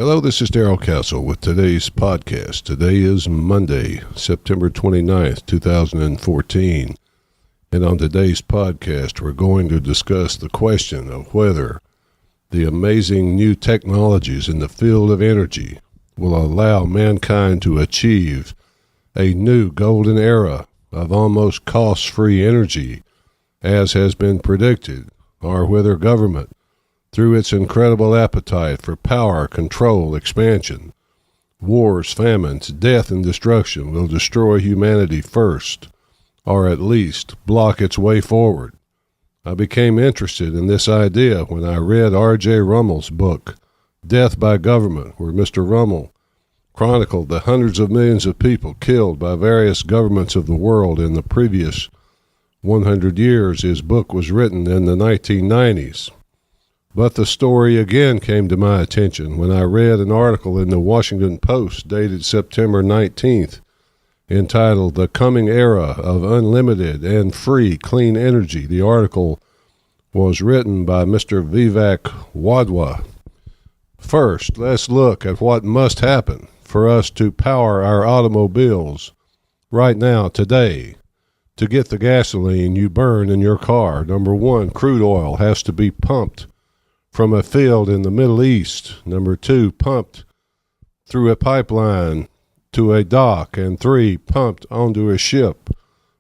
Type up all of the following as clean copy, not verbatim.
Hello, this is Darrell Castle with today's podcast. Today is Monday, September 29th, 2014. And on today's podcast, we're going to discuss the question of whether the amazing new technologies in the field of energy will allow mankind to achieve a new golden era of almost cost-free energy, as has been predicted, or whether government, through its incredible appetite for power, control, expansion, wars, famines, death, and destruction, will destroy humanity first, or at least block its way forward. I became interested in this idea when I read R.J. Rummel's book, Death by Government, where Mr. Rummel chronicled the hundreds of millions of people killed by various governments of the world in the previous 100 years. His book was written in the 1990s. But the story again came to my attention when I read an article in the Washington Post dated September 19th, entitled The Coming Era of Unlimited and Free Clean Energy. The article was written by Mr. Vivek Wadhwa. First, let's look at what must happen for us to power our automobiles right now, today. To get the gasoline you burn in your car, number one, crude oil has to be pumped from a field in the Middle East. Number two, pumped through a pipeline to a dock. And three, pumped onto a ship.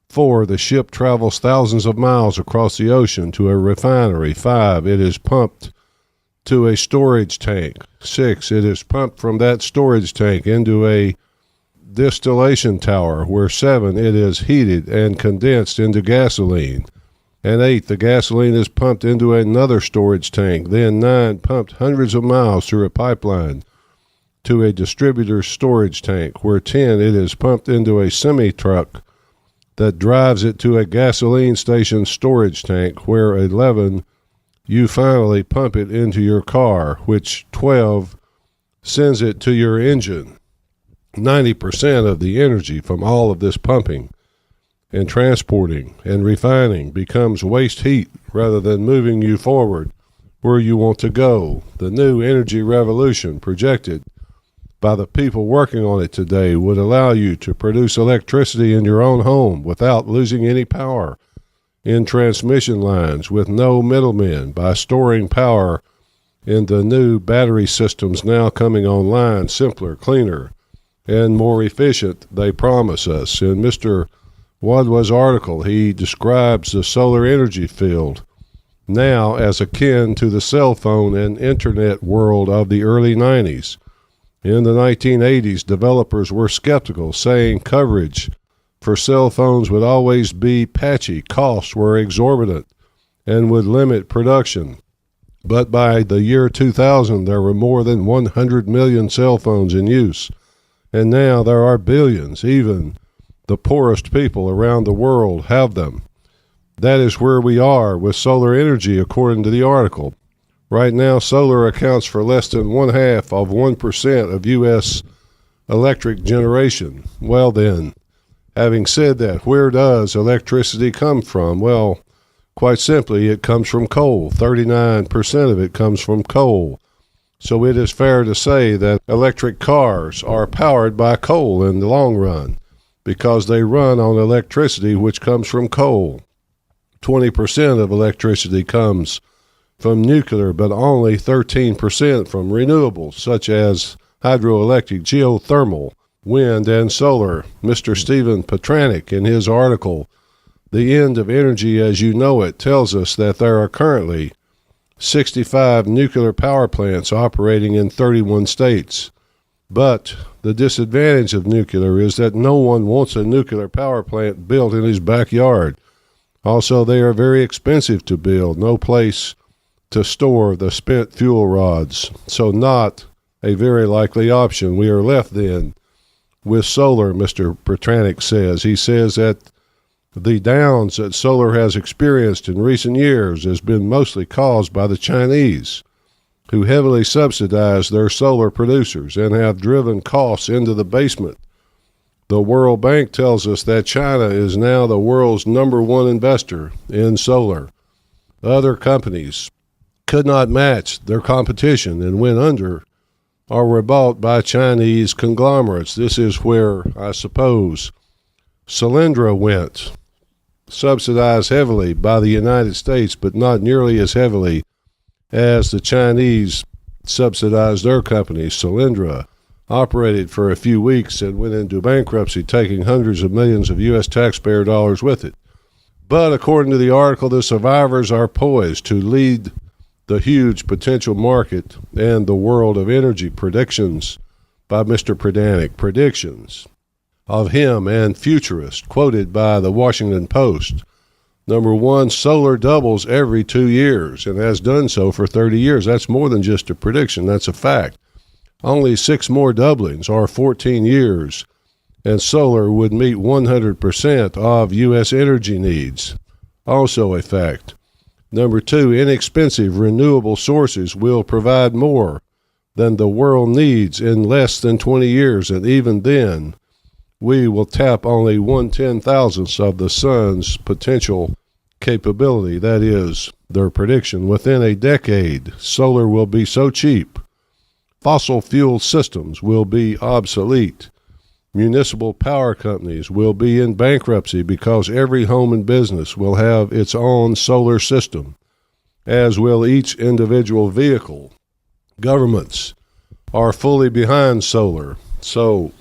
Four, the ship travels thousands of miles across the ocean to a refinery. Five, it is pumped to a storage tank. Six, it is pumped from that storage tank into a distillation tower, where seven, it is heated and condensed into gasoline. And eight, the gasoline is pumped into another storage tank. Then nine, pumped hundreds of miles through a pipeline to a distributor's storage tank, where 10, it is pumped into a semi-truck that drives it to a gasoline station storage tank, where 11, you finally pump it into your car, which 12 sends it to your engine. 90% of the energy from all of this pumping and transporting and refining becomes waste heat rather than moving you forward where you want to go. The new energy revolution projected by the people working on it today would allow you to produce electricity in your own home without losing any power in transmission lines, with no middlemen, by storing power in the new battery systems now coming online, simpler, cleaner, and more efficient, they promise us. In Mr. Wadhwa's article, he describes the solar energy field now as akin to the cell phone and internet world of the early 90s. In the 1980s, developers were skeptical, saying coverage for cell phones would always be patchy, costs were exorbitant, and would limit production. But by the year 2000, there were more than 100 million cell phones in use, and now there are billions. Even the poorest people around the world have them. That is where we are with solar energy, according to the article. Right now, solar accounts for less than 0.5% of U.S. electric generation. Well then, having said that, where does electricity come from? Well, quite simply, it comes from coal. 39% of it comes from coal. So it is fair to say that electric cars are powered by coal in the long run, because they run on electricity which comes from coal. 20% of electricity comes from nuclear, but only 13% from renewables, such as hydroelectric, geothermal, wind, and solar. Mr. Stephen Petranek, in his article, The End of Energy as You Know It, tells us that there are currently 65 nuclear power plants operating in 31 states. But the disadvantage of nuclear is that no one wants a nuclear power plant built in his backyard. Also, they are very expensive to build, no place to store the spent fuel rods, so not a very likely option. We are left then with solar, Mr. Petranek says. He says that the downs that solar has experienced in recent years has been mostly caused by the Chinese, who heavily subsidize their solar producers and have driven costs into the basement. The World Bank tells us that China is now the world's #1 investor in solar. Other companies could not match their competition and went under or were bought by Chinese conglomerates. This is where, I suppose, Solyndra went, subsidized heavily by the United States, but not nearly as heavily as the Chinese subsidized their company. Solyndra operated for a few weeks and went into bankruptcy, taking hundreds of millions of U.S. taxpayer dollars with it. But according to the article, the survivors are poised to lead the huge potential market and the world of energy. Predictions by Mr. Pradanik. Predictions of him and futurists, quoted by the Washington Post. Number one, solar doubles every 2 years and has done so for 30 years. That's more than just a prediction. That's a fact. Only 6 more doublings, or 14 years, and solar would meet 100% of U.S. energy needs. Also a fact. Number two, inexpensive renewable sources will provide more than the world needs in less than 20 years, and even then, we will tap only 1/10,000th of the sun's potential capability. That is their prediction. Within a decade, solar will be so cheap, fossil fuel systems will be obsolete. Municipal power companies will be in bankruptcy because every home and business will have its own solar system, as will each individual vehicle. Governments are fully behind solar, so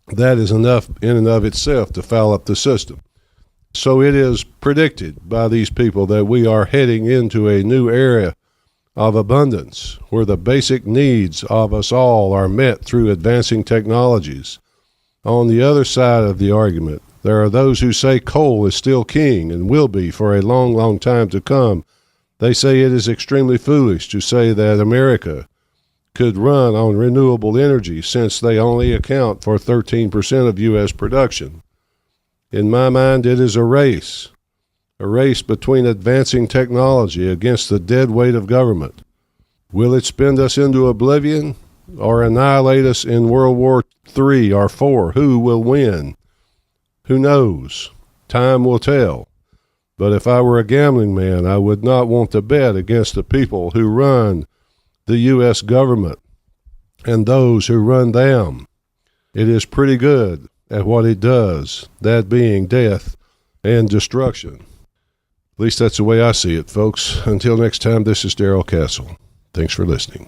that is enough in and of itself to foul up the system. So it is predicted by these people that we are heading into a new era of abundance, where the basic needs of us all are met through advancing technologies. On the other side of the argument, there are those who say coal is still king and will be for a long, long time to come. They say it is extremely foolish to say that America could run on renewable energy since they only account for 13% of U.S. production. In my mind, it is a race between advancing technology against the dead weight of government. Will it spin us into oblivion or annihilate us in World War III or IV? Who will win? Who knows? Time will tell. But if I were a gambling man, I would not want to bet against the people who run the U.S. government and those who run them. It is pretty good at what it does, that being death and destruction. At least that's the way I see it, folks. Until next time, this is Darrell Castle. Thanks for listening.